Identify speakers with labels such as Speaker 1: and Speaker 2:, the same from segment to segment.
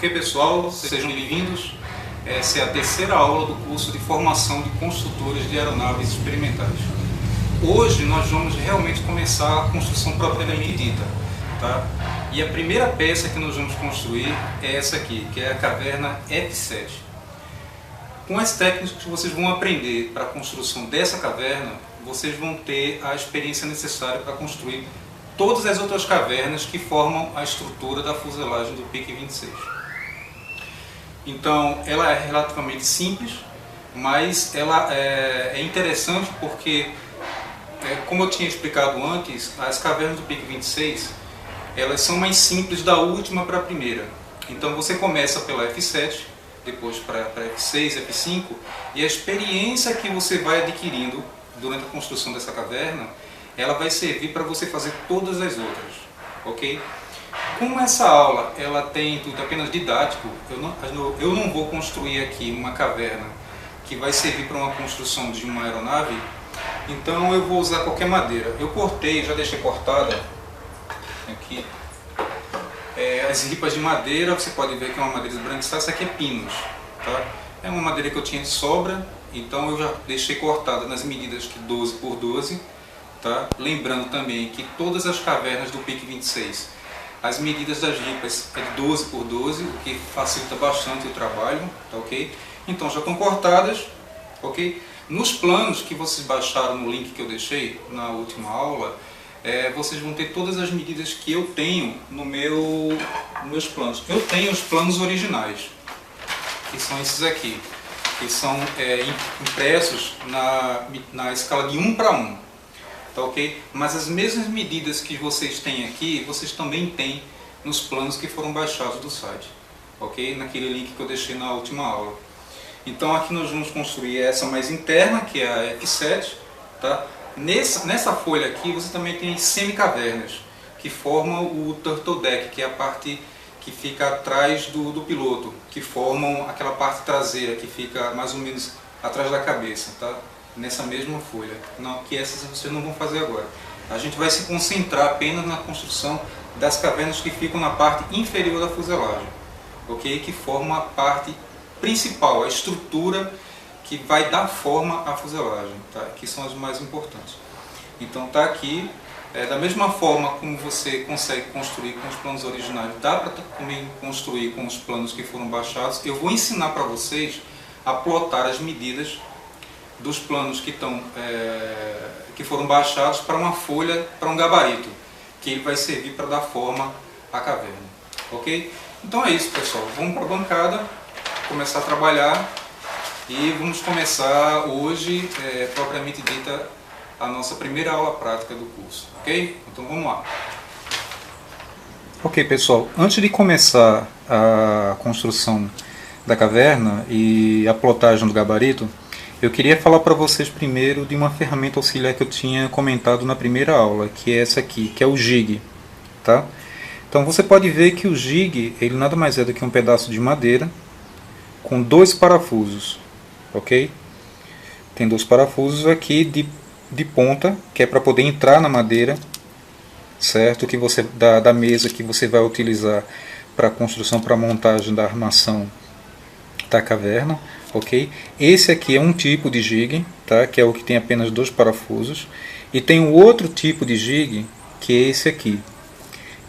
Speaker 1: Ok, pessoal, sejam bem-vindos. Essa é a terceira aula do curso de formação de construtores de aeronaves experimentais. Hoje nós vamos realmente começar a construção propriamente dita, tá? E a primeira peça que nós vamos construir é essa aqui, que é a caverna F7. Com as técnicas que vocês vão aprender para a construção dessa caverna, vocês vão ter a experiência necessária para construir todas as outras cavernas que formam a estrutura da fuselagem do PIC 26. Então, ela é relativamente simples, mas ela é interessante porque, como eu tinha explicado antes, as cavernas do PIC 26 elas são mais simples da última para a primeira. Então você começa pela F7, depois para F6, F5, e a experiência que você vai adquirindo durante a construção dessa caverna, ela vai servir para você fazer todas as outras, ok? Como essa aula ela tem intuito apenas didático, eu não vou construir aqui uma caverna que vai servir para uma construção de uma aeronave, então eu vou usar qualquer madeira. Eu cortei, já deixei cortada aqui as ripas de madeira. Você pode ver que é uma madeira esbranquiçada. Essa aqui é pinus, tá? É uma madeira que eu tinha de sobra, então eu já deixei cortada nas medidas de 12 por 12, tá? Lembrando também que todas as cavernas do PIC 26, as medidas das ripas é de 12 por 12, o que facilita bastante o trabalho, tá ok? Então já estão cortadas, ok? Nos planos que vocês baixaram no link que eu deixei na última aula, vocês vão ter todas as medidas que eu tenho nos meus planos. Eu tenho os planos originais, que são esses aqui, que são impressos na escala de 1 para 1, tá ok? Mas as mesmas medidas que vocês têm aqui, vocês também têm nos planos que foram baixados do site, ok? Naquele link que eu deixei na última aula. Então aqui nós vamos construir essa mais interna, que é a F7, tá? Nessa folha aqui você também tem semicavernas, que formam o turtle deck, que é a parte que fica atrás do piloto, que formam aquela parte traseira que fica mais ou menos atrás da cabeça, tá? Nessa mesma folha, não, que essas vocês não vão fazer agora. A gente vai se concentrar apenas na construção das cavernas que ficam na parte inferior da fuselagem, ok? Que forma a parte principal, a estrutura que vai dar forma à fuselagem, tá? Que são as mais importantes. Então tá aqui, da mesma forma como você consegue construir com os planos originais, dá para também construir com os planos que foram baixados. Eu vou ensinar para vocês a plotar as medidas dos planos que foram baixados para uma folha, para um gabarito, que ele vai servir para dar forma à caverna, ok? Então é isso, pessoal. Vamos para a bancada, começar a trabalhar. E vamos começar hoje, propriamente dita, a nossa primeira aula prática do curso, ok? Então vamos lá. Ok, pessoal, antes de começar a construção da caverna e a plotagem do gabarito, eu queria falar para vocês primeiro de uma ferramenta auxiliar que eu tinha comentado na primeira aula, que é essa aqui, que é o jig, tá? Então você pode ver que o jig, ele nada mais é do que um pedaço de madeira com 2 parafusos. Ok? Tem 2 parafusos aqui de ponta, que é para poder entrar na madeira, certo? Que você da mesa que você vai utilizar para a construção, para a montagem da armação da caverna, ok? Esse aqui é um tipo de jig, tá? Que é o que tem apenas 2 parafusos, e tem um outro tipo de jig, que é esse aqui.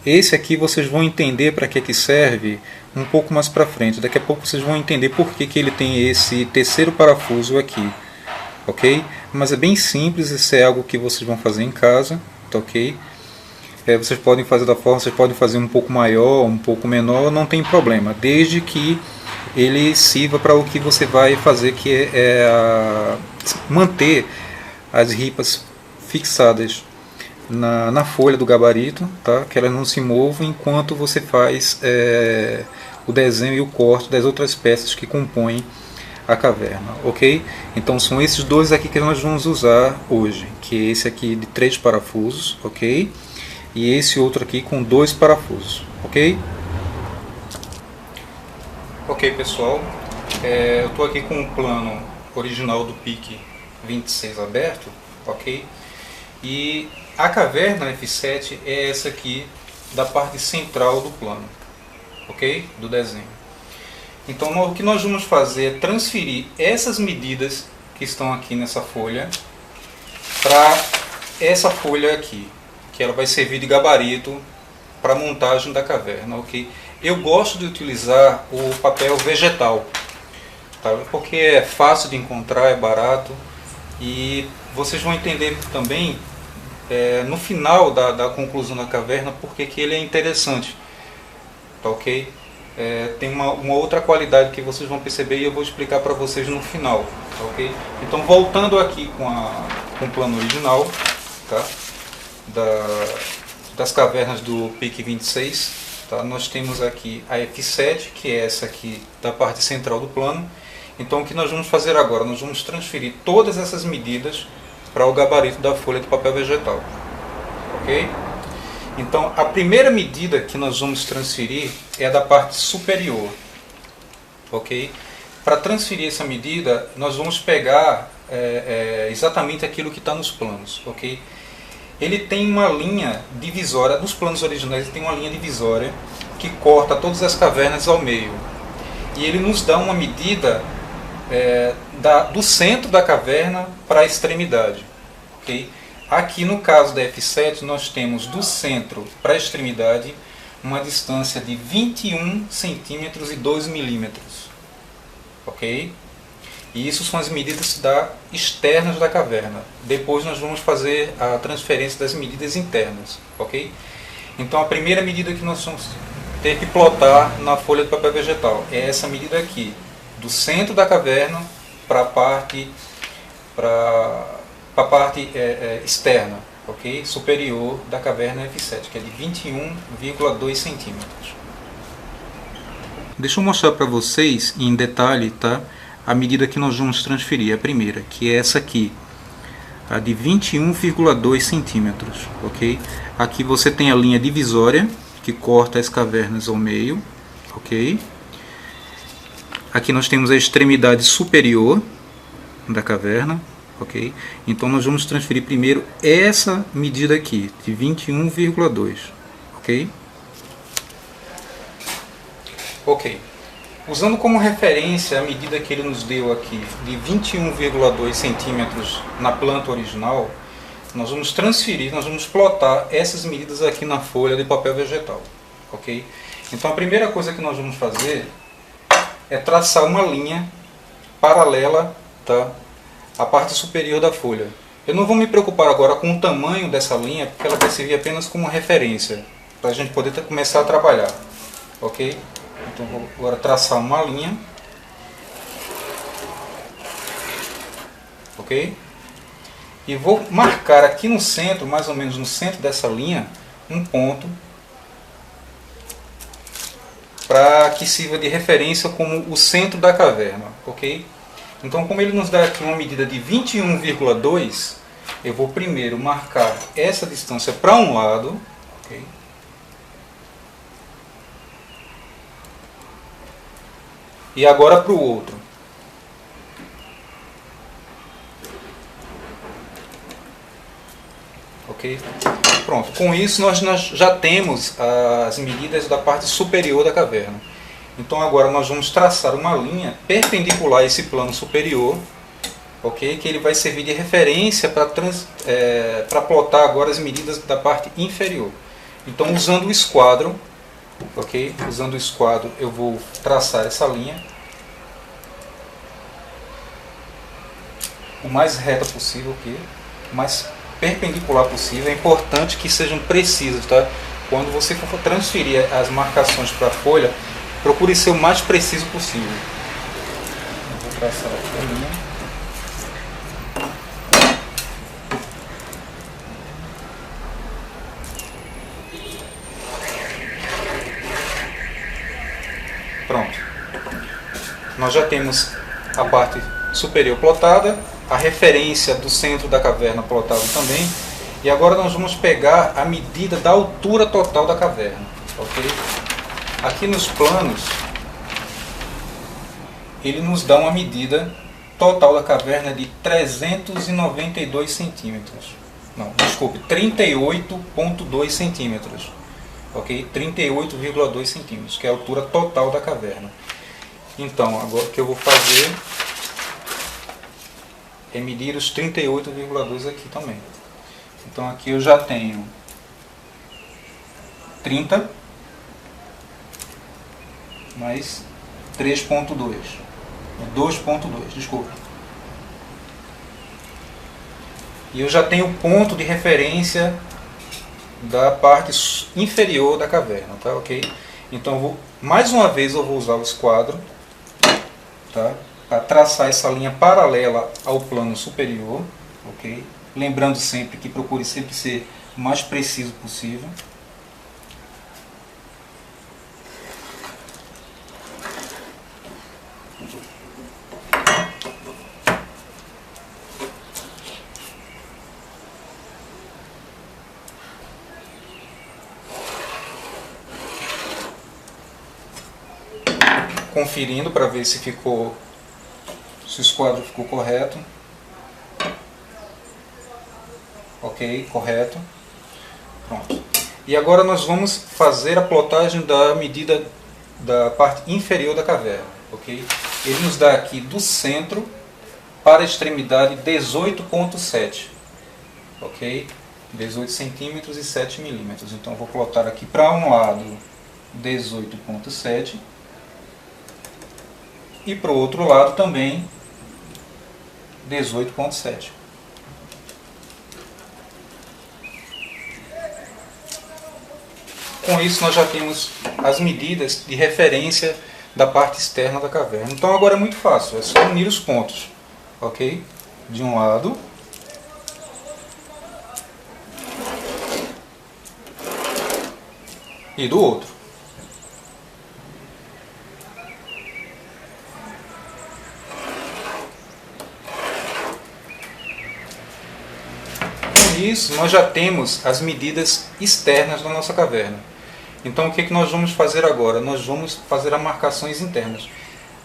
Speaker 1: Esse aqui vocês vão entender para que serve um pouco mais para frente. Daqui a pouco vocês vão entender por que ele tem esse terceiro parafuso aqui, ok? Mas é bem simples, isso é algo que vocês vão fazer em casa, tá ok? Vocês podem fazer da forma, vocês podem fazer um pouco maior, um pouco menor, não tem problema, desde que ele sirva para o que você vai fazer, que manter as ripas fixadas na folha do gabarito, tá? Que elas não se movam enquanto você faz o desenho e o corte das outras peças que compõem a caverna, ok? Então são esses 2 aqui que nós vamos usar hoje, que é esse aqui de 3 parafusos, ok? E esse outro aqui com 2 parafusos, ok? Ok, pessoal, eu estou aqui com o plano original do PIC 26 aberto, ok? E a caverna F7 é essa aqui da parte central do plano, ok? Do desenho. Então o que nós vamos fazer é transferir essas medidas que estão aqui nessa folha para essa folha aqui, que ela vai servir de gabarito para a montagem da caverna, ok? Eu gosto de utilizar o papel vegetal, tá? Porque é fácil de encontrar, é barato, e vocês vão entender também no final da conclusão da caverna porque que ele é interessante, tá, ok? Tem uma outra qualidade que vocês vão perceber e eu vou explicar para vocês no final, tá, ok? Então, voltando aqui com o plano original, tá? Das cavernas do PIC 26, tá? Nós temos aqui a F7, que é essa aqui da parte central do plano. Então, o que nós vamos fazer agora? Nós vamos transferir todas essas medidas para o gabarito da folha de papel vegetal, ok? Então, a primeira medida que nós vamos transferir é a da parte superior, ok? Para transferir essa medida, nós vamos pegar exatamente aquilo que está nos planos, ok? Ele tem uma linha divisória, nos planos originais ele tem uma linha divisória que corta todas as cavernas ao meio. E ele nos dá uma medida do centro da caverna para a extremidade, ok? Aqui no caso da F7 nós temos do centro para a extremidade uma distância de 21 centímetros e 2 milímetros, ok? E isso são as medidas externas da caverna. Depois nós vamos fazer a transferência das medidas internas, ok? Então a primeira medida que nós vamos ter que plotar na folha de papel vegetal é essa medida aqui, do centro da caverna para a parte externa, ok? Superior da caverna F7, que é de 21,2 centímetros. Deixa eu mostrar para vocês em detalhe, tá? A medida que nós vamos transferir, a primeira, que é essa aqui, a de 21,2 centímetros, ok? Aqui você tem a linha divisória, que corta as cavernas ao meio, ok? Aqui nós temos a extremidade superior da caverna, ok? Então nós vamos transferir primeiro essa medida aqui, de 21,2, ok? Ok. Usando como referência a medida que ele nos deu aqui, de 21,2 centímetros na planta original, nós vamos transferir, nós vamos plotar essas medidas aqui na folha de papel vegetal, ok? Então a primeira coisa que nós vamos fazer é traçar uma linha paralela, tá, à parte superior da folha. Eu não vou me preocupar agora com o tamanho dessa linha, porque ela vai servir apenas como referência, para a gente poder começar a trabalhar, ok? Então vou agora traçar uma linha, ok? E vou marcar aqui no centro, mais ou menos no centro dessa linha, um ponto para que sirva de referência como o centro da caverna, ok? Então, como ele nos dá aqui uma medida de 21,2, eu vou primeiro marcar essa distância para um lado, ok? E agora para o outro. Ok? Pronto, com isso nós já temos as medidas da parte superior da caverna. Então agora nós vamos traçar uma linha perpendicular a esse plano superior, ok? Que ele vai servir de referência para plotar agora as medidas da parte inferior. Então, usando o esquadro, ok? Usando o esquadro eu vou traçar essa linha o mais reta possível, ok? O mais perpendicular possível. É importante que sejam precisos, tá? Quando você for transferir as marcações para a folha, procure ser o mais preciso possível. Eu vou traçar aqui a linha. Pronto. Nós já temos a parte superior plotada, a referência do centro da caverna plotada também. E agora nós vamos pegar a medida da altura total da caverna, ok? Aqui nos planos, ele nos dá uma medida total da caverna de 392 centímetros. Não, desculpe, 38,2 centímetros. Ok? 38,2 centímetros, que é a altura total da caverna. Então, agora o que eu vou fazer é medir os 38,2 aqui também. Então aqui eu já tenho 30 mais 3,2. 2,2, desculpa. E eu já tenho o ponto de referência da parte inferior da caverna, tá? Ok? Então, mais uma vez eu vou usar o esquadro, tá? Para traçar essa linha paralela ao plano superior, ok? Lembrando sempre que procure sempre ser o mais preciso possível. Conferindo para ver se o esquadro ficou correto. Ok, correto. Pronto. E agora nós vamos fazer a plotagem da medida da parte inferior da caverna. Ok? Ele nos dá aqui do centro para a extremidade 18,7. Ok? 18 centímetros e 7 milímetros. Então eu vou plotar aqui para um lado 18,7. E para o outro lado também 18,7. Com isso nós já temos as medidas de referência da parte externa da caverna. Então agora é muito fácil, é só unir os pontos, ok? De um lado e do outro. Isso, nós já temos as medidas externas da nossa caverna. Então o que nós vamos fazer agora? Nós vamos fazer as marcações internas.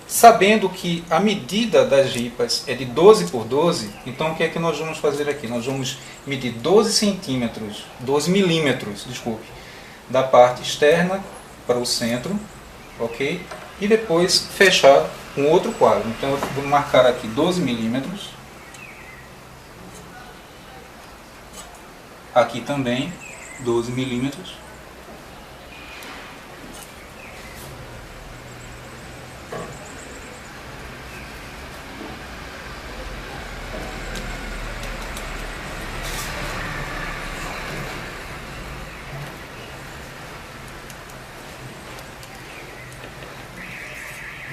Speaker 1: Sabendo que a medida das ripas é de 12 por 12, então o que é que nós vamos fazer aqui? Nós vamos medir 12 centímetros, 12 milímetros, desculpe, da parte externa para o centro, ok? E depois fechar um outro quadro. Então eu vou marcar aqui 12 milímetros. Aqui também 12 milímetros.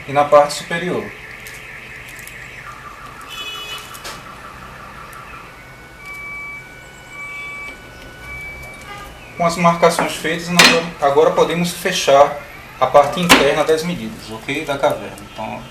Speaker 1: E na parte superior. Com as marcações feitas, nós agora podemos fechar a parte interna das medidas, ok? Da caverna. Então,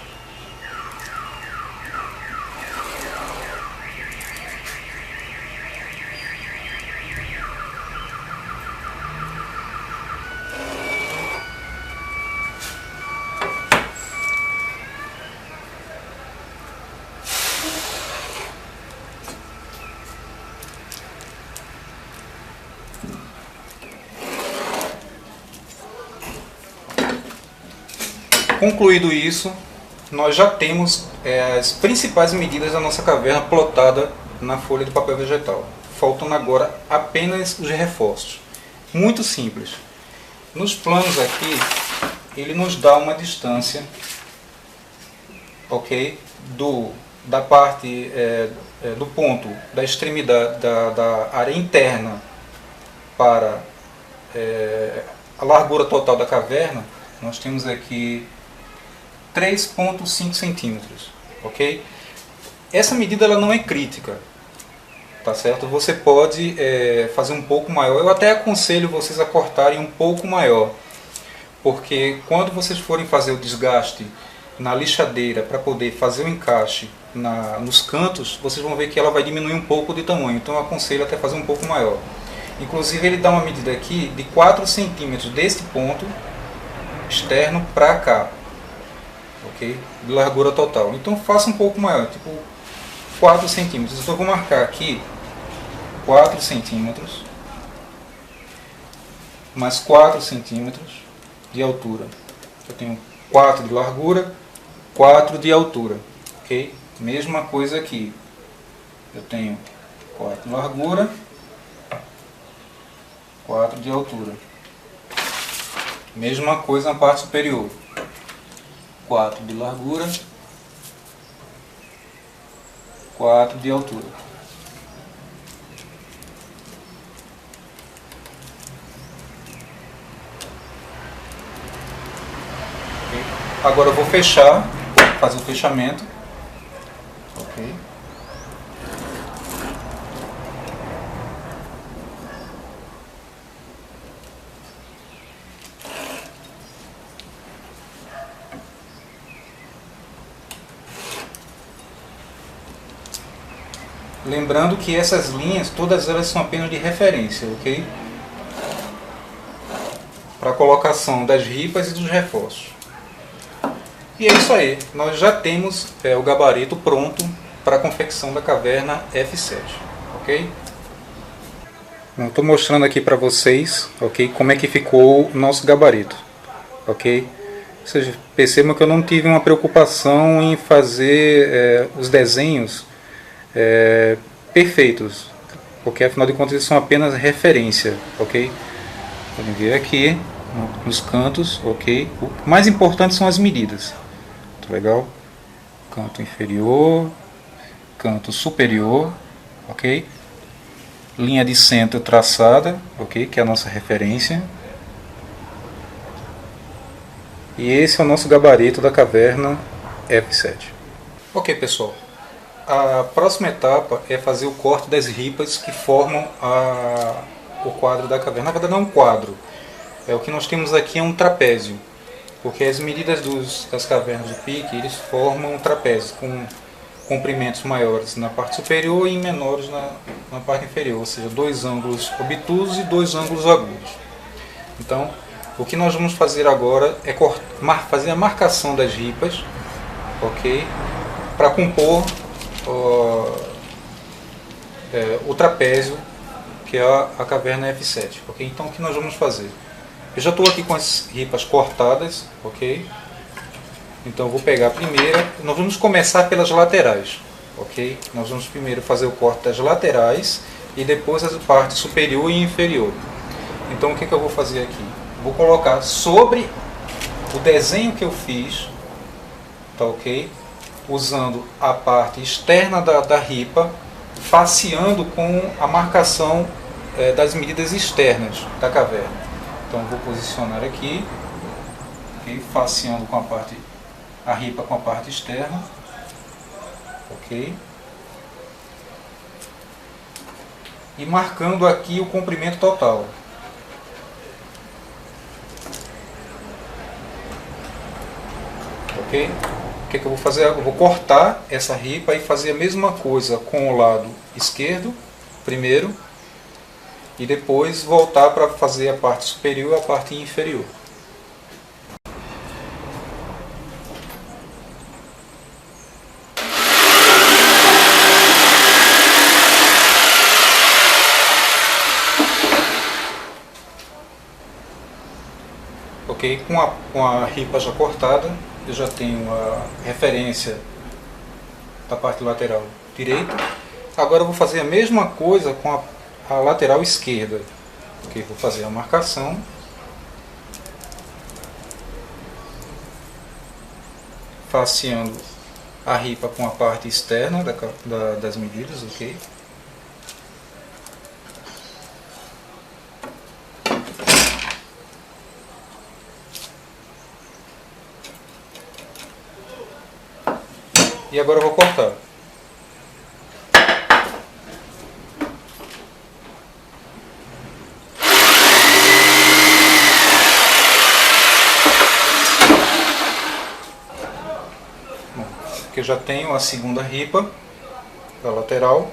Speaker 1: concluído isso, nós já temos as principais medidas da nossa caverna plotada na folha de papel vegetal. Faltam agora apenas os reforços. Muito simples. Nos planos aqui, ele nos dá uma distância, ok, da parte do ponto da extremidade da área interna para a largura total da caverna. Nós temos aqui 3,5 centímetros, ok? Essa medida ela não é crítica, tá certo? Você pode fazer um pouco maior. Eu até aconselho vocês a cortarem um pouco maior, porque quando vocês forem fazer o desgaste na lixadeira para poder fazer o encaixe nos cantos, vocês vão ver que ela vai diminuir um pouco de tamanho. Então eu aconselho até fazer um pouco maior. Inclusive ele dá uma medida aqui de 4 centímetros deste ponto externo para cá, ok? De largura total. Então faça um pouco maior, tipo 4 centímetros. Então eu vou marcar aqui 4 centímetros mais 4 centímetros de altura. Eu tenho 4 de largura 4 de altura, ok? Mesma coisa aqui, eu tenho 4 de largura, 4 de altura. Mesma coisa na parte superior, 4 de largura, 4 de altura. Okay. Agora eu vou fechar, fazer o fechamento. Ok. Lembrando que essas linhas, todas elas são apenas de referência, ok? Para a colocação das ripas e dos reforços. E é isso aí, nós já temos o gabarito pronto para a confecção da caverna F7, ok? Estou mostrando aqui para vocês, ok, como é que ficou o nosso gabarito, ok? Vocês percebam que eu não tive uma preocupação em fazer os desenhos perfeitos, porque afinal de contas eles são apenas referência, ok? Podem ver aqui nos cantos, ok? O mais importante são as medidas, tá legal? Canto inferior, canto superior, ok? Linha de centro traçada, ok? Que é a nossa referência. E esse é o nosso gabarito da caverna F7. Ok, pessoal. A próxima etapa é fazer o corte das ripas que formam o quadro da caverna. Na verdade não é um quadro. O que nós temos aqui é um trapézio. Porque as medidas das cavernas do pique, eles formam um trapézio com comprimentos maiores na parte superior e menores na parte inferior. Ou seja, 2 ângulos obtusos e 2 ângulos agudos. Então, o que nós vamos fazer agora é fazer a marcação das ripas, ok? Para compor o trapézio, que é a caverna F7, ok? Então o que nós vamos fazer? Eu já estou aqui com as ripas cortadas, ok? Então eu vou pegar a primeira, nós vamos começar pelas laterais, ok? Nós vamos primeiro fazer o corte das laterais e depois as partes superior e inferior. Então o que eu vou fazer aqui? Vou colocar sobre o desenho que eu fiz, tá ok? Usando a parte externa da ripa, faceando com a marcação das medidas externas da caverna. Então vou posicionar aqui, okay? Faceando com a ripa com a parte externa, ok? E marcando aqui o comprimento total. Ok? O que eu vou fazer? Eu vou cortar essa ripa e fazer a mesma coisa com o lado esquerdo primeiro e depois voltar para fazer a parte superior e a parte inferior. Ok? Com a ripa já cortada, eu já tenho a referência da parte lateral direita. Agora eu vou fazer a mesma coisa com a lateral esquerda. Ok? Vou fazer a marcação. Faceando a ripa com a parte externa das medidas, ok? E agora eu vou cortar. Bom, aqui eu já tenho a segunda ripa da lateral.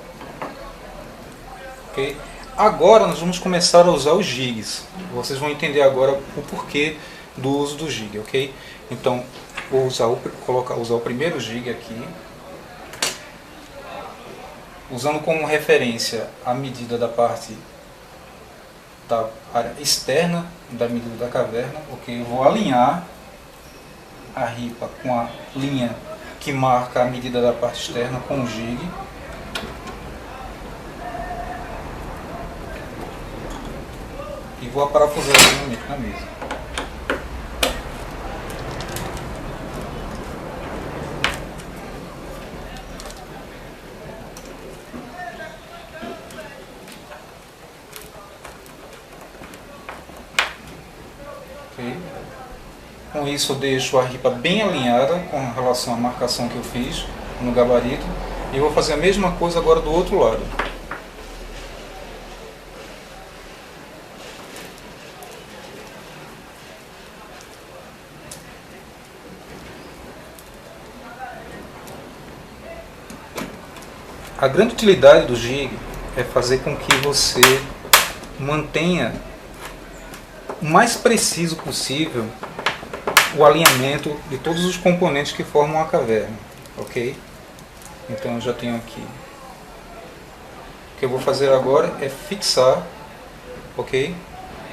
Speaker 1: Okay? Agora nós vamos começar a usar os jigs. Vocês vão entender agora o porquê do uso do jig, ok? Então, vou usar o primeiro jig aqui, usando como referência a medida da parte da área externa da medida da caverna, ok? Eu vou alinhar a ripa com a linha que marca a medida da parte externa com o jig. E vou aparafusar aqui na mesa. Com isso eu deixo a ripa bem alinhada com relação à marcação que eu fiz no gabarito. E vou fazer a mesma coisa agora do outro lado. A grande utilidade do jig é fazer com que você mantenha o mais preciso possível o alinhamento de todos os componentes que formam a caverna, ok? Então eu já tenho aqui. O que eu vou fazer agora é fixar, ok,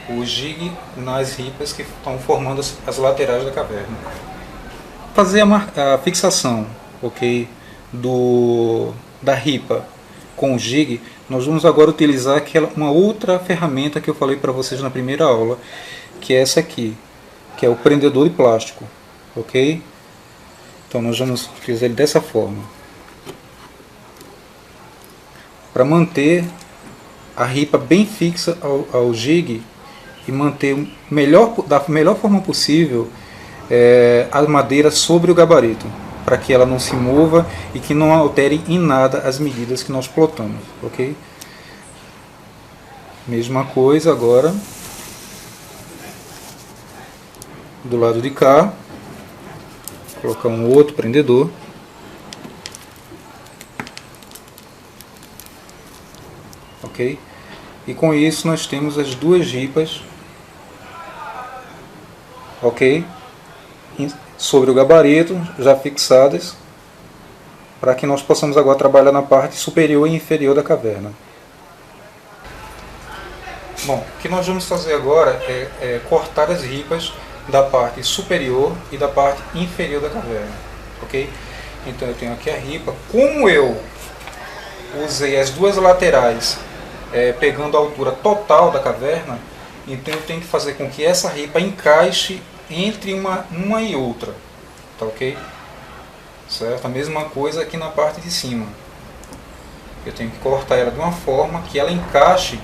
Speaker 1: o jig nas ripas que estão formando as laterais da caverna. Fazer a fixação, ok, da ripa com o jig, nós vamos agora utilizar uma outra ferramenta que eu falei para vocês na primeira aula, que é essa aqui, que é o prendedor de plástico, ok? Então nós vamos utilizar ele dessa forma, para manter a ripa bem fixa ao jig e manter da melhor forma possível a madeira sobre o gabarito, para que ela não se mova e que não altere em nada as medidas que nós plotamos, ok? Mesma coisa agora do lado de cá, colocar um outro prendedor. Ok? E com isso nós temos as duas ripas, ok? Sobre o gabarito, já fixadas, para que nós possamos agora trabalhar na parte superior e inferior da caverna. Bom, o que nós vamos fazer agora é cortar as ripas da parte superior e da parte inferior da caverna, ok? Então eu tenho aqui a ripa. Como eu usei as duas laterais pegando a altura total da caverna, então eu tenho que fazer com que essa ripa encaixe entre uma e outra, tá ok? Certo? A mesma coisa aqui na parte de cima. Eu tenho que cortar ela de uma forma que ela encaixe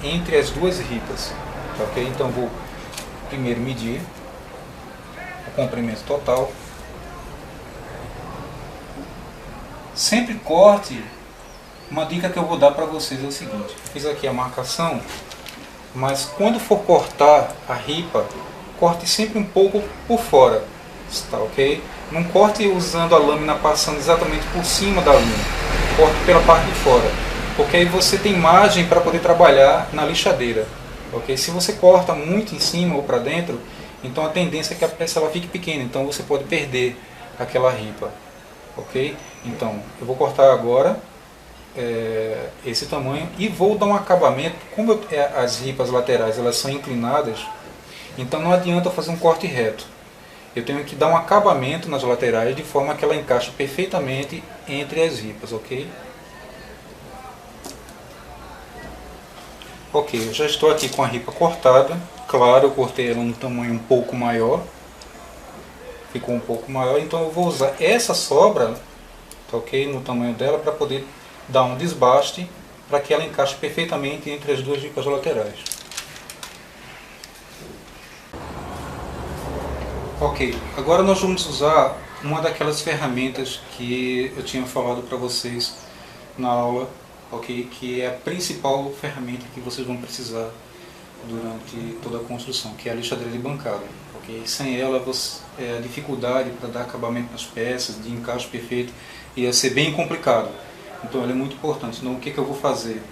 Speaker 1: entre as duas ripas, tá ok? Então vou primeiro medir o comprimento total. Sempre corte. Uma dica que eu vou dar para vocês é o seguinte: eu fiz aqui a marcação, mas quando for cortar a ripa, corte sempre um pouco por fora, tá ok? Não corte usando a lâmina passando exatamente por cima da linha, corte pela parte de fora, porque aí você tem margem para poder trabalhar na lixadeira, ok? Se você corta muito em cima ou para dentro, então a tendência é que a peça ela fique pequena, então você pode perder aquela ripa, ok? Então eu vou cortar agora esse tamanho e vou dar um acabamento. Como as ripas laterais elas são inclinadas, então não adianta fazer um corte reto. Eu tenho que dar um acabamento nas laterais de forma que ela encaixe perfeitamente entre as ripas, ok? Ok, eu já estou aqui com a ripa cortada. Claro, eu cortei ela num tamanho um pouco maior, ficou um pouco maior, então eu vou usar essa sobra, tá ok, no tamanho dela, para poder dar um desbaste para que ela encaixe perfeitamente entre as duas ripas laterais. Ok, agora nós vamos usar uma daquelas ferramentas que eu tinha falado para vocês na aula, ok? Que é a principal ferramenta que vocês vão precisar durante toda a construção, que é a lixadeira de bancada. Okay? Sem ela, a dificuldade para dar acabamento nas peças, de encaixe perfeito, ia ser bem complicado. Então ela é muito importante. Então o que eu vou fazer?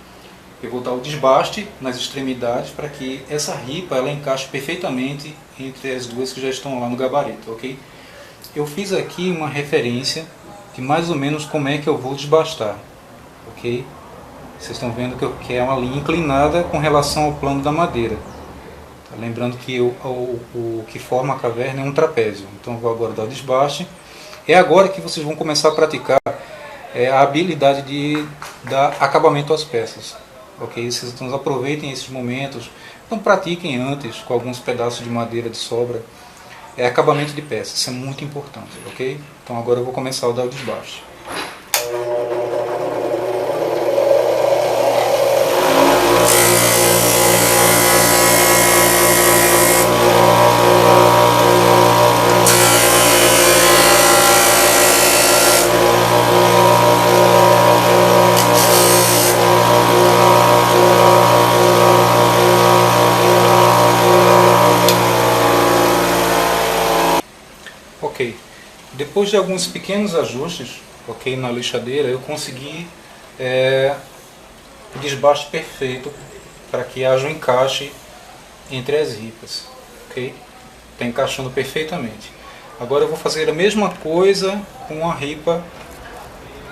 Speaker 1: Eu vou dar o desbaste nas extremidades para que essa ripa ela encaixe perfeitamente entre as duas que já estão lá no gabarito, ok? Eu fiz aqui uma referência de mais ou menos como é que eu vou desbastar, ok? Vocês estão vendo que é uma linha inclinada com relação ao plano da madeira, Lembrando que o que forma a caverna é um trapézio. Então vou agora dar o desbaste. É agora que vocês vão começar a praticar a habilidade de dar acabamento às peças. Ok? Então aproveitem esses momentos. Então pratiquem antes com alguns pedaços de madeira de sobra. É acabamento de peças, isso é muito importante. Ok? Então agora eu vou começar a dar o desbaste. Ok, depois de alguns pequenos ajustes, ok, na lixadeira, eu consegui o desbaste perfeito para que haja um encaixe entre as ripas, ok? Está encaixando perfeitamente. Agora eu vou fazer a mesma coisa com a ripa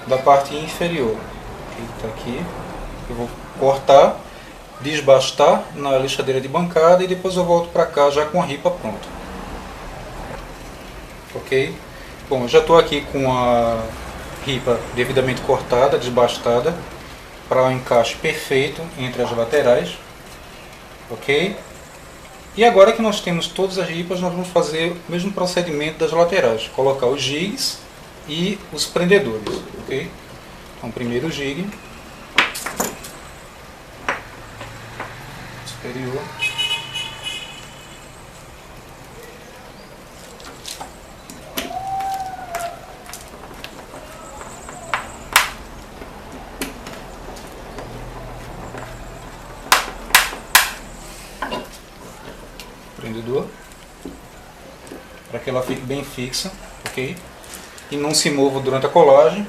Speaker 1: da parte inferior. Está aqui, eu vou cortar, desbastar na lixadeira de bancada e depois eu volto para cá já com a ripa pronta. Ok? Bom, eu já estou aqui com a ripa devidamente cortada, desbastada, para um encaixe perfeito entre as laterais. Ok? E agora que nós temos todas as ripas, nós vamos fazer o mesmo procedimento das laterais. Colocar os jigs e os prendedores. Ok? Então, primeiro o jig superior. Prendedor, para que ela fique bem fixa, ok? E não se mova durante a colagem.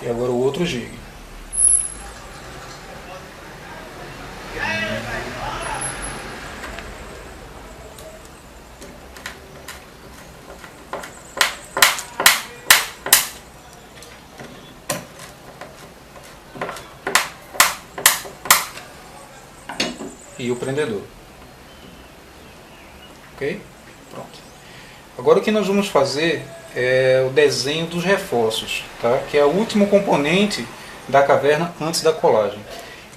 Speaker 1: E agora o outro jig. E o prendedor. Ok? Pronto. Agora o que nós vamos fazer é o desenho dos reforços, tá? Que é o último componente da caverna antes da colagem.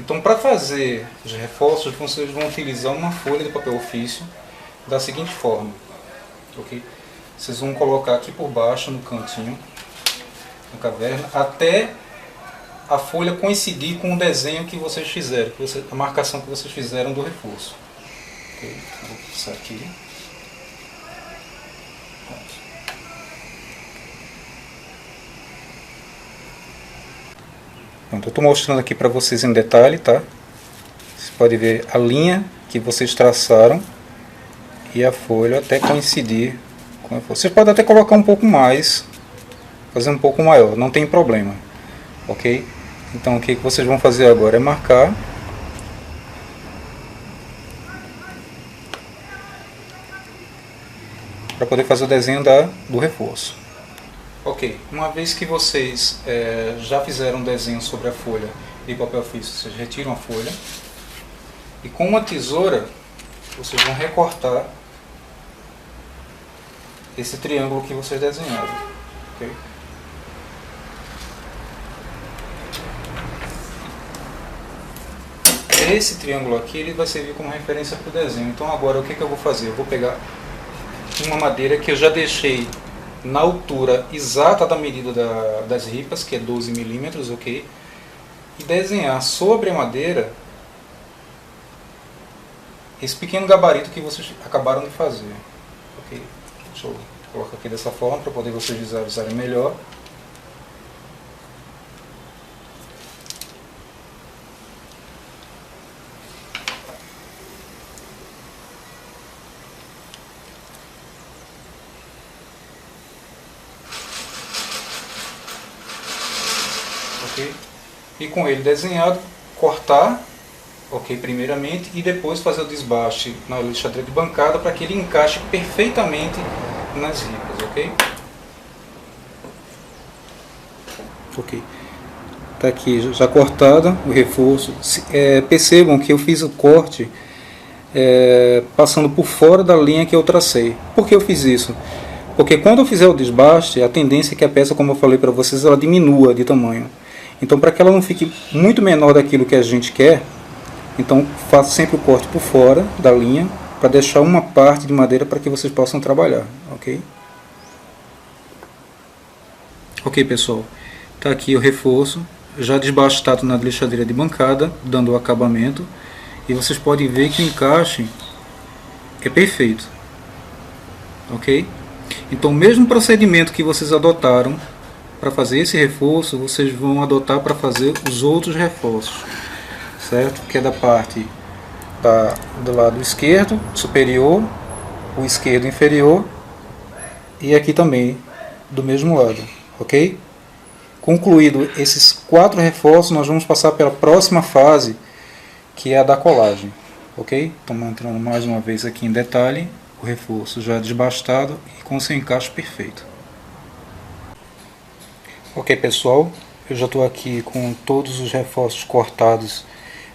Speaker 1: Então, para fazer os reforços, vocês vão utilizar uma folha de papel ofício da seguinte forma. Ok? Vocês vão colocar aqui por baixo, no cantinho da caverna, até a folha coincidir com o desenho que vocês fizeram, a marcação que vocês fizeram do reforço. Ok? Então, vou passar aqui. Pronto, eu estou mostrando aqui para vocês em detalhe, tá? Vocês podem ver a linha que vocês traçaram e a folha até coincidir com a folha. Vocês podem até colocar um pouco mais, fazer um pouco maior, não tem problema, ok? Então o que vocês vão fazer agora é marcar para poder fazer o desenho do reforço. Ok, uma vez que vocês já fizeram um desenho sobre a folha de papel ofício, vocês retiram a folha e com uma tesoura vocês vão recortar esse triângulo que vocês desenharam. Okay? Esse triângulo aqui ele vai servir como referência para o desenho. Então agora o que eu vou fazer? Eu vou pegar uma madeira que eu já deixei na altura exata da medida das ripas, que é 12 milímetros, ok? E desenhar sobre a madeira esse pequeno gabarito que vocês acabaram de fazer, ok? Deixa eu colocar aqui dessa forma para poder vocês visualizarem melhor. Ok? E com ele desenhado, cortar, ok, primeiramente, e depois fazer o desbaste na lixadeira de bancada para que ele encaixe perfeitamente nas ripas, ok? Ok. Está aqui já cortado o reforço. Percebam que eu fiz o corte
Speaker 2: passando por fora da linha que eu tracei. Por que eu fiz isso? Porque quando eu fizer o desbaste, a tendência é que a peça, como eu falei para vocês, ela diminua de tamanho. Então, para que ela não fique muito menor daquilo que a gente quer, então faço sempre o corte por fora da linha, para deixar uma parte de madeira para que vocês possam trabalhar, ok? Ok, pessoal, está aqui o reforço, já desbastado na lixadeira de bancada, dando o acabamento, e vocês podem ver que o encaixe é perfeito, ok? Então, o mesmo procedimento que vocês adotaram para fazer esse reforço, vocês vão adotar para fazer os outros reforços, certo? Que é da parte do lado esquerdo superior, o esquerdo inferior, e aqui também do mesmo lado, ok? Concluído esses 4 reforços, nós vamos passar pela próxima fase, que é a da colagem, ok? Estamos entrando mais uma vez aqui em detalhe, o reforço já desbastado e com seu encaixe perfeito. Ok, pessoal, eu já estou aqui com todos os reforços cortados,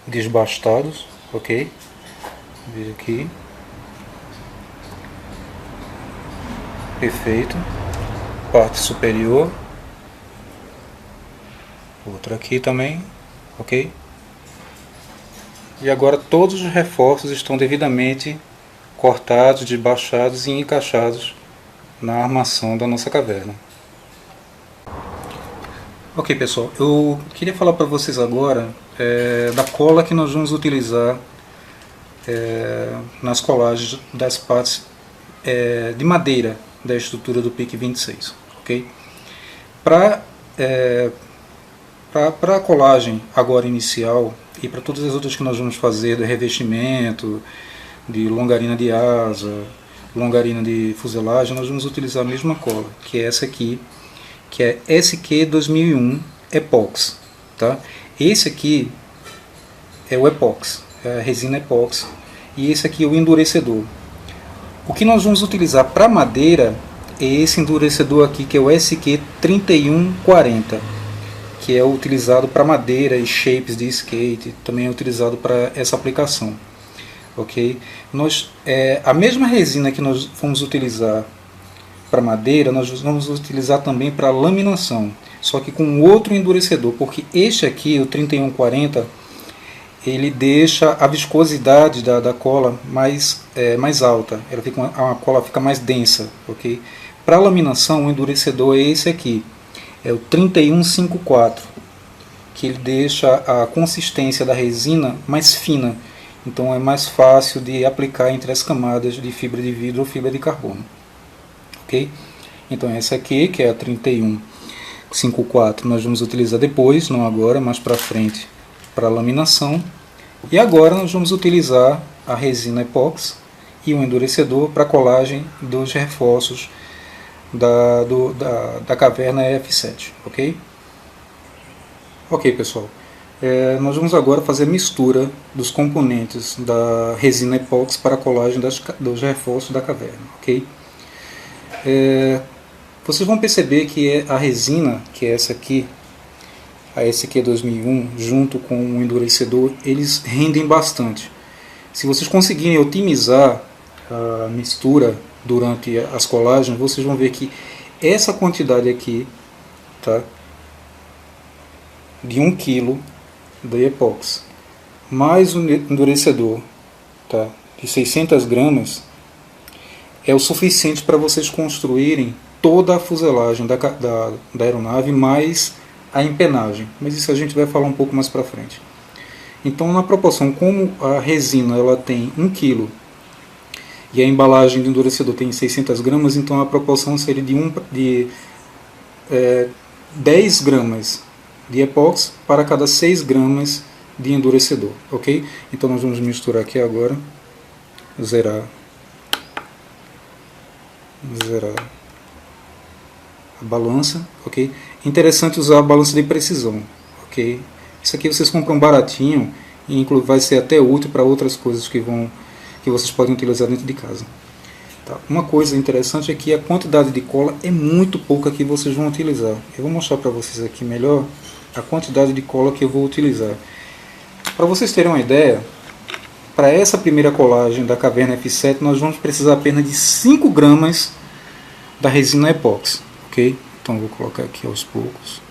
Speaker 2: desbastados, ok? Veja aqui. Perfeito. Parte superior. Outra aqui também, ok? E agora todos os reforços estão devidamente cortados, desbastados e encaixados na armação da nossa caverna. Ok, pessoal, eu queria falar para vocês agora da cola que nós vamos utilizar nas colagens das partes de madeira da estrutura do PIC 26, ok? Para a colagem agora inicial e para todas as outras que nós vamos fazer, do revestimento, de longarina de asa, longarina de fuselagem, nós vamos utilizar a mesma cola, que é essa aqui, que é SQ 2001 Epox, tá? Esse aqui é o Epox, é a resina Epox, e esse aqui é o endurecedor. O que nós vamos utilizar para madeira é esse endurecedor aqui, que é o SQ 3140, que é utilizado para madeira e shapes de skate, também é utilizado para essa aplicação, ok? A mesma resina que nós vamos utilizar para madeira, nós vamos utilizar também para laminação, só que com outro endurecedor, porque este aqui, o 3140, ele deixa a viscosidade da cola mais alta, a cola fica mais densa, ok? Para laminação, o endurecedor é esse aqui, é o 3154, que ele deixa a consistência da resina mais fina, então é mais fácil de aplicar entre as camadas de fibra de vidro ou fibra de carbono. Ok? Então essa aqui, que é a 3154, nós vamos utilizar depois, não agora, mais para frente, para laminação. E agora nós vamos utilizar a resina Epox e o endurecedor para colagem dos reforços da caverna F7, ok? Ok, pessoal. Nós vamos agora fazer a mistura dos componentes da resina Epox para a colagem dos reforços da caverna, ok? Vocês vão perceber que a resina, que é essa aqui, a SQ 2001, junto com o endurecedor, eles rendem bastante. Se vocês conseguirem otimizar a mistura durante as colagens, vocês vão ver que essa quantidade aqui, tá, de 1 kg de Epox mais o endurecedor, tá, de 600 gramas, é o suficiente para vocês construírem toda a fuselagem da aeronave mais a empenagem, mas isso a gente vai falar um pouco mais para frente. Então, na proporção, como a resina ela tem 1 kg e a embalagem de endurecedor tem 600 gramas, então a proporção seria de 10 gramas de Epox para cada 6 gramas de endurecedor, ok? Então nós vamos misturar aqui agora, zerar a balança, ok? Interessante usar a balança de precisão, ok? Isso aqui vocês compram baratinho e vai ser até útil para outras coisas que vocês podem utilizar dentro de casa. Tá? Uma coisa interessante é que a quantidade de cola é muito pouca que vocês vão utilizar. Eu vou mostrar para vocês aqui melhor a quantidade de cola que eu vou utilizar. Para vocês terem uma ideia, para essa primeira colagem da caverna F7, nós vamos precisar apenas de 5 gramas da resina epóxi, ok? Então vou colocar aqui aos poucos.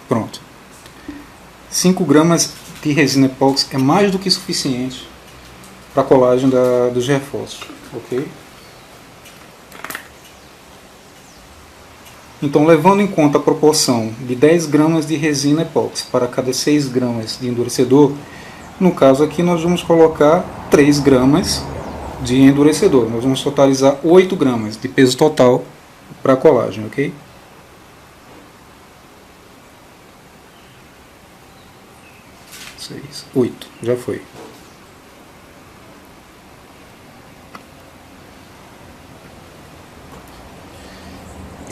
Speaker 2: Pronto. 5 gramas de resina epóxi é mais do que suficiente para a colagem dos reforços, ok? Então, levando em conta a proporção de 10 gramas de resina epóxi para cada 6 gramas de endurecedor, no caso aqui nós vamos colocar 3 gramas de endurecedor. Nós vamos totalizar 8 gramas de peso total para a colagem, ok? Seis, 8, já foi.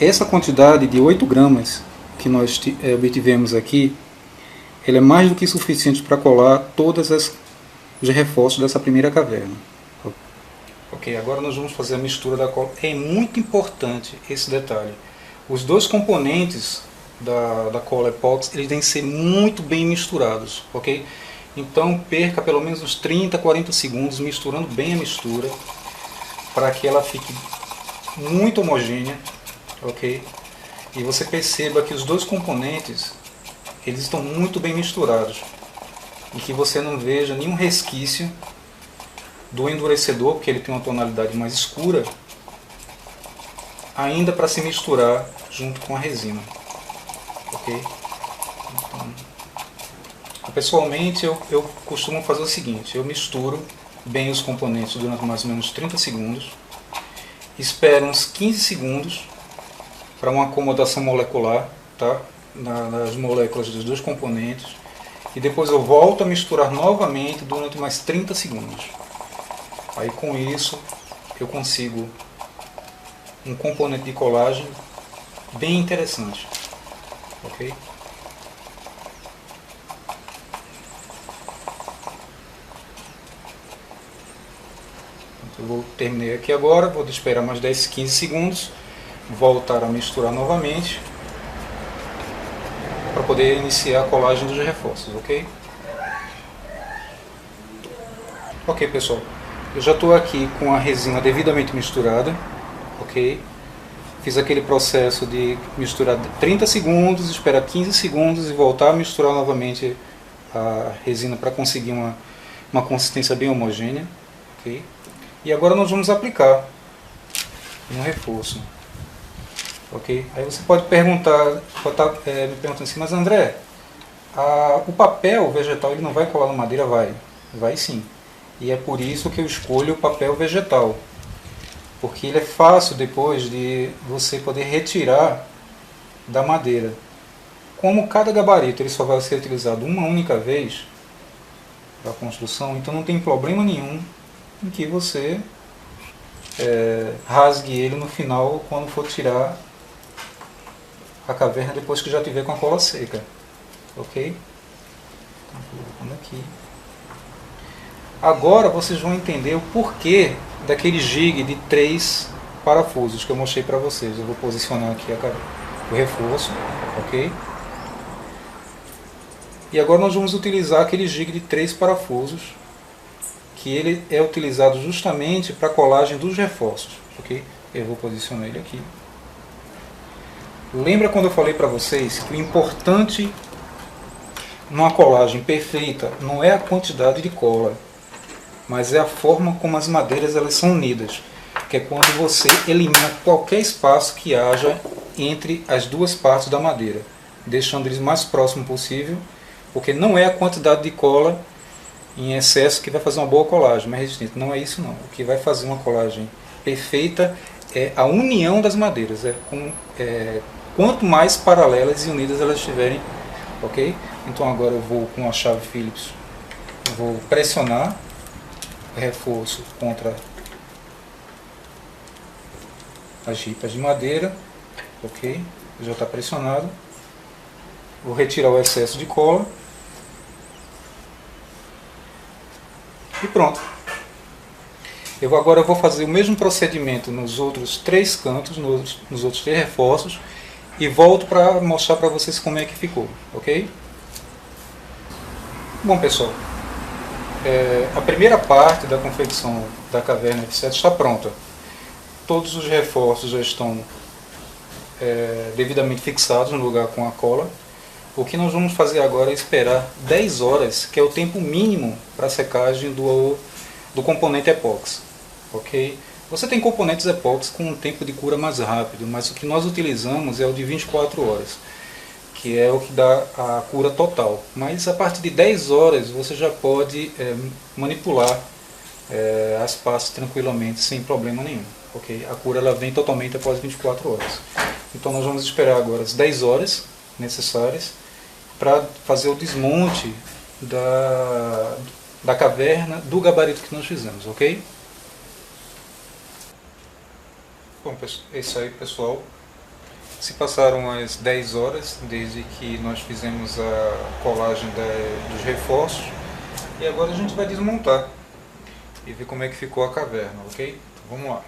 Speaker 2: Essa quantidade de 8 gramas que nós obtivemos aqui, ela é mais do que suficiente para colar todos os reforços dessa primeira caverna. Ok, agora nós vamos fazer a mistura da cola. É muito importante esse detalhe. Os dois componentes da cola epóxi, eles têm que ser muito bem misturados, ok? Então perca pelo menos uns 30, 40 segundos misturando bem a mistura, para que ela fique muito homogênea, ok? E você perceba que os dois componentes, eles estão muito bem misturados, e que você não veja nenhum resquício do endurecedor, porque ele tem uma tonalidade mais escura, ainda para se misturar junto com a resina. Ok? Então, pessoalmente eu costumo fazer o seguinte: eu misturo bem os componentes durante mais ou menos 30 segundos, espero uns 15 segundos para uma acomodação molecular, tá? nas moléculas dos dois componentes, e depois eu volto a misturar novamente durante mais 30 segundos. Aí com isso eu consigo um componente de colagem bem interessante. Ok? Eu vou terminar aqui agora, vou esperar mais 10, 15 segundos, voltar a misturar novamente para poder iniciar a colagem dos reforços, ok? Ok, pessoal, eu já estou aqui com a resina devidamente misturada, ok? Fiz aquele processo de misturar 30 segundos, esperar 15 segundos e voltar a misturar novamente a resina para conseguir uma consistência bem homogênea. Okay? E agora nós vamos aplicar um reforço. Okay? Aí você pode perguntar, me perguntando assim, mas André, o papel vegetal ele não vai colar na madeira? Vai sim. E é por isso que eu escolho o papel vegetal. Porque ele é fácil depois de você poder retirar da madeira. Como cada gabarito ele só vai ser utilizado uma única vez para a construção, então não tem problema nenhum em que você rasgue ele no final quando for tirar a caverna depois que já tiver com a cola seca. Ok? Então, colocando aqui. Agora vocês vão entender o porquê daquele jig de 3 parafusos que eu mostrei para vocês. Eu vou posicionar aqui o reforço, ok? E agora nós vamos utilizar aquele jig de 3 parafusos, que ele é utilizado justamente para a colagem dos reforços, ok? Eu vou posicionar ele aqui. Lembra quando eu falei para vocês que o importante numa colagem perfeita não é a quantidade de cola, mas é a forma como as madeiras elas são unidas, que é quando você elimina qualquer espaço que haja entre as duas partes da madeira, deixando eles mais próximo possível, porque não é a quantidade de cola em excesso que vai fazer uma boa colagem, mais resistente. Não é isso não. O que vai fazer uma colagem perfeita é a união das madeiras. Quanto mais paralelas e unidas elas estiverem, ok? Então agora eu vou com a chave Phillips, eu vou pressionar reforço contra as ripas de madeira, ok? Já está pressionado. Vou retirar o excesso de cola E pronto. Agora eu vou fazer o mesmo procedimento nos outros 3 cantos, nos outros 3 reforços, e volto para mostrar para vocês como é que ficou, ok? Bom, pessoal, a primeira parte da confecção da caverna F7 está pronta. Todos os reforços já estão devidamente fixados no lugar com a cola. O que nós vamos fazer agora é esperar 10 horas, que é o tempo mínimo para a secagem do componente epóxi. Ok? Você tem componentes epóxi com um tempo de cura mais rápido, mas o que nós utilizamos é o de 24 horas, que é o que dá a cura total. Mas a partir de 10 horas você já pode manipular as pastas tranquilamente, sem problema nenhum. Okay? A cura ela vem totalmente após 24 horas. Então nós vamos esperar agora as 10 horas necessárias para fazer o desmonte da caverna do gabarito que nós fizemos, ok? Bom, é isso aí, pessoal. Se passaram as 10 horas desde que nós fizemos a colagem dos reforços, e agora a gente vai desmontar e ver como é que ficou a caverna, ok? Então, vamos lá.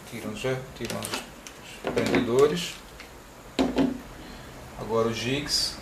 Speaker 2: Tirando os prendedores. Agora os jigs.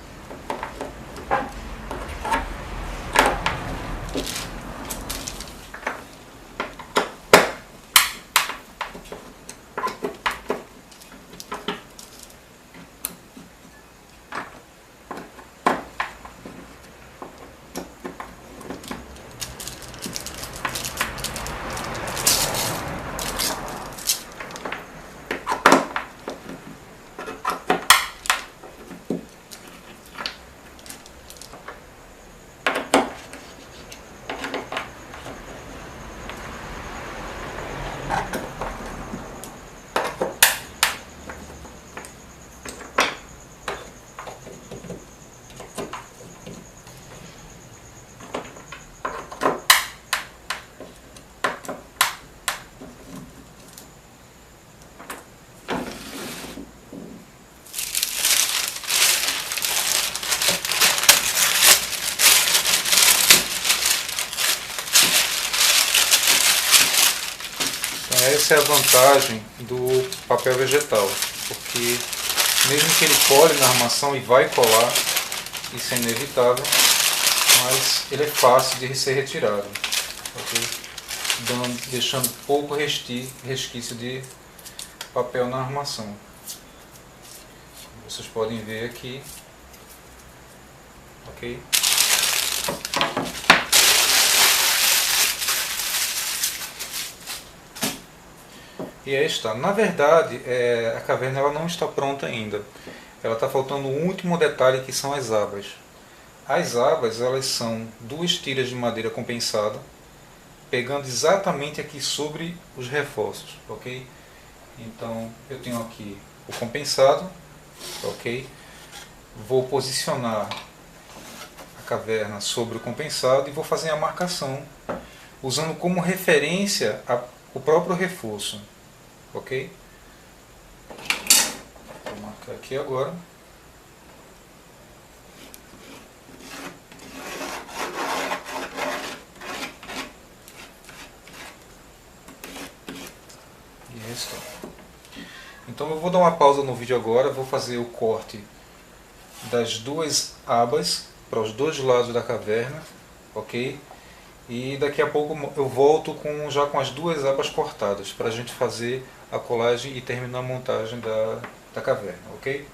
Speaker 2: Essa é a vantagem do papel vegetal, porque mesmo que ele cole na armação e vai colar, isso é inevitável, mas ele é fácil de ser retirado, okay? Deixando pouco resquício de papel na armação. Vocês podem ver aqui, ok? E aí está. Na verdade, a caverna ela não está pronta ainda. Ela está faltando um último detalhe, que são as abas. As abas elas são 2 tiras de madeira compensada, pegando exatamente aqui sobre os reforços, ok? Então eu tenho aqui o compensado, ok? Vou posicionar a caverna sobre o compensado e vou fazer a marcação, usando como referência o próprio reforço. Ok? Vou marcar aqui agora. E isso. Então eu vou dar uma pausa no vídeo agora, vou fazer o corte das 2 abas para os 2 lados da caverna, ok? E daqui a pouco eu volto já com as 2 abas cortadas, para a gente fazer a colagem e terminar a montagem da caverna, ok?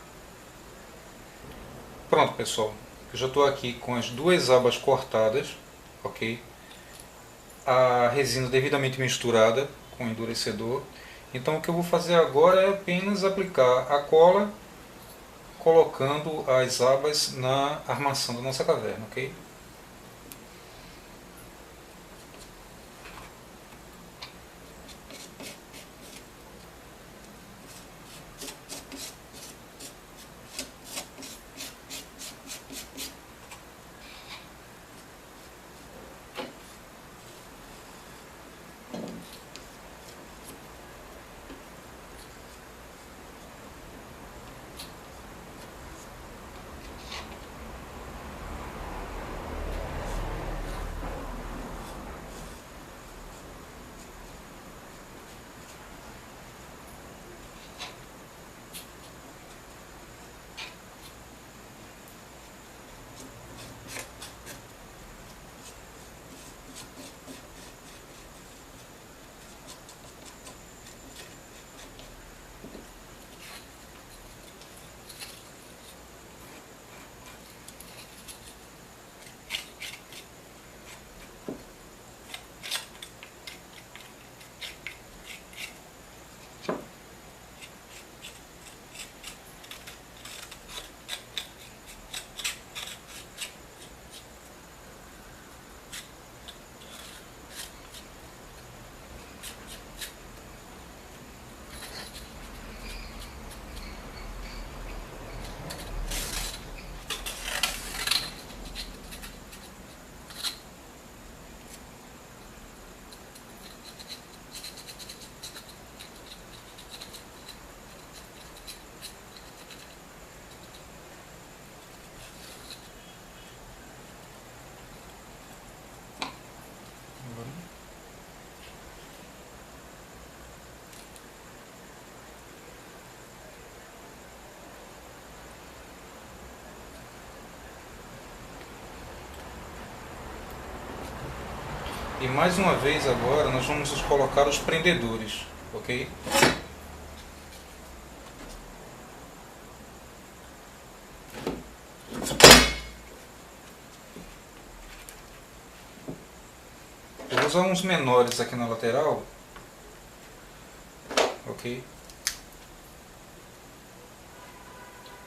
Speaker 2: Pronto, pessoal, eu já estou aqui com as 2 abas cortadas, ok? A resina devidamente misturada com o endurecedor. Então o que eu vou fazer agora é apenas aplicar a cola, colocando as abas na armação da nossa caverna, ok?
Speaker 1: E mais uma vez agora nós vamos colocar os prendedores, ok? Eu vou usar uns menores aqui na lateral, ok?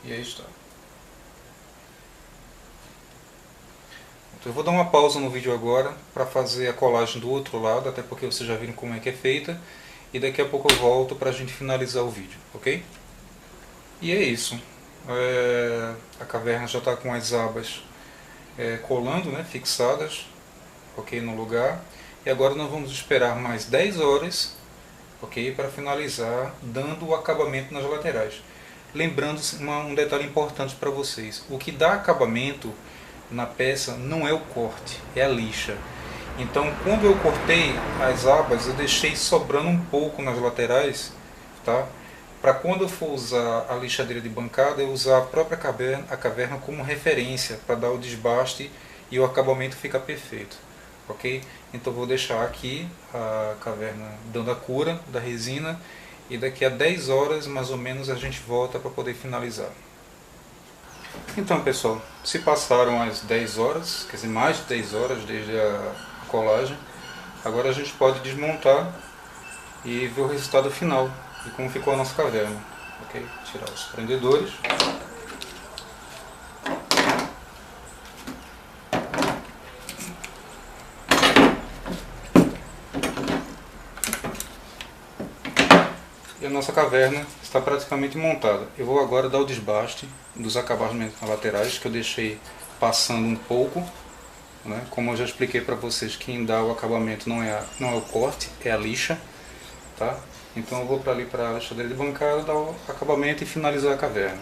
Speaker 1: E aí está. Então eu vou dar uma pausa no vídeo agora para fazer a colagem do outro lado, até porque vocês já viram como é que é feita. E daqui a pouco eu volto para a gente finalizar o vídeo, ok? E é isso. A caverna já está com as abas colando, né, fixadas, ok, no lugar. E agora nós vamos esperar mais 10 horas, ok, para finalizar, dando o acabamento nas laterais. Lembrando um detalhe importante para vocês: o que dá acabamento na peça não é o corte, é a lixa. Então, quando eu cortei as abas, eu deixei sobrando um pouco nas laterais, tá? Para quando eu for usar a lixadeira de bancada, eu usar a própria caverna como referência para dar o desbaste e o acabamento fica perfeito, ok? Então vou deixar aqui a caverna dando a cura da resina e daqui a 10 horas mais ou menos a gente volta para poder finalizar. Então pessoal, se passaram as 10 horas, quer dizer mais de 10 horas desde a colagem, agora a gente pode desmontar e ver o resultado final de como ficou a nossa caverna, ok? Tirar os prendedores. E a nossa caverna está praticamente montada. Eu vou agora dar o desbaste dos acabamentos laterais que eu deixei passando um pouco, né? Como eu já expliquei para vocês, quem dá o acabamento não é o corte, é a lixa, tá? Então eu vou para ali para a lixadeira de bancada, dar o acabamento e finalizar a caverna.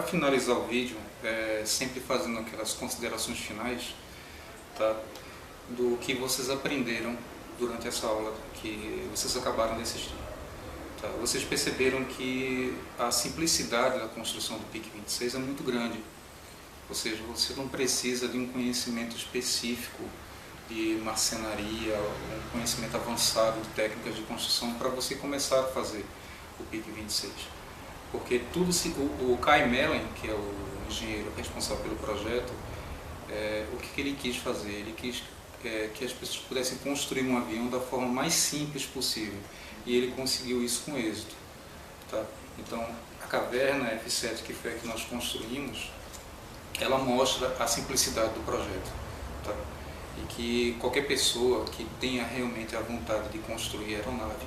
Speaker 1: Finalizar o vídeo, sempre fazendo aquelas considerações finais, tá, do que vocês aprenderam durante essa aula que vocês acabaram de assistir. Tá? Vocês perceberam que a simplicidade da construção do PIC 26 é muito grande, ou seja, você não precisa de um conhecimento específico de marcenaria, um conhecimento avançado de técnicas de construção para você começar a fazer o PIC 26. Porque tudo o Kai Mellen, que é o engenheiro responsável pelo projeto, o que ele quis fazer? Ele quis que as pessoas pudessem construir um avião da forma mais simples possível, e ele conseguiu isso com êxito. Tá? Então, a caverna F7, que foi a que nós construímos, ela mostra a simplicidade do projeto. Tá? E que qualquer pessoa que tenha realmente a vontade de construir aeronave,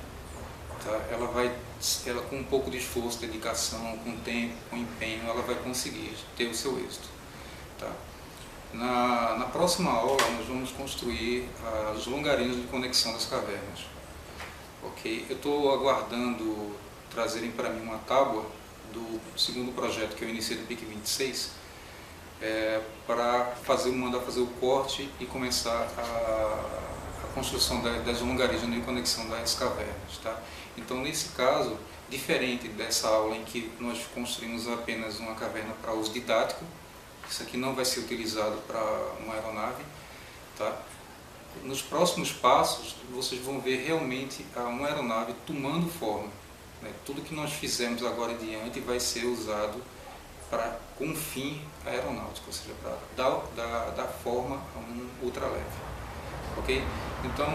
Speaker 1: tá? Ela com um pouco de esforço, dedicação, com tempo, com empenho, ela vai conseguir ter o seu êxito. Tá? Na próxima aula nós vamos construir as longarinas de conexão das cavernas. Ok? Eu estou aguardando trazerem para mim uma tábua do segundo projeto que eu iniciei do PIC 26, para mandar fazer o corte e começar a construção das longarinas de conexão das cavernas. Tá? Então, nesse caso, diferente dessa aula em que nós construímos apenas uma caverna para uso didático, isso aqui não vai ser utilizado para uma aeronave. Tá? Nos próximos passos, vocês vão ver realmente uma aeronave tomando forma. Né? Tudo que nós fizemos agora em diante vai ser usado com fim aeronáutico, ou seja, para dar forma a um ultraleve. Ok? Então,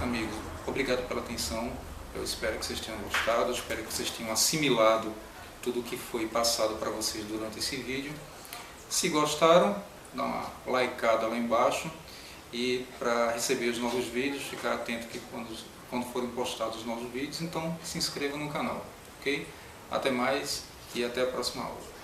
Speaker 1: amigos, obrigado pela atenção. Eu espero que vocês tenham gostado, espero que vocês tenham assimilado tudo o que foi passado para vocês durante esse vídeo. Se gostaram, dá uma likeada lá embaixo, e para receber os novos vídeos, ficar atento que quando forem postados os novos vídeos, então se inscreva no canal, ok? Até mais e até a próxima aula.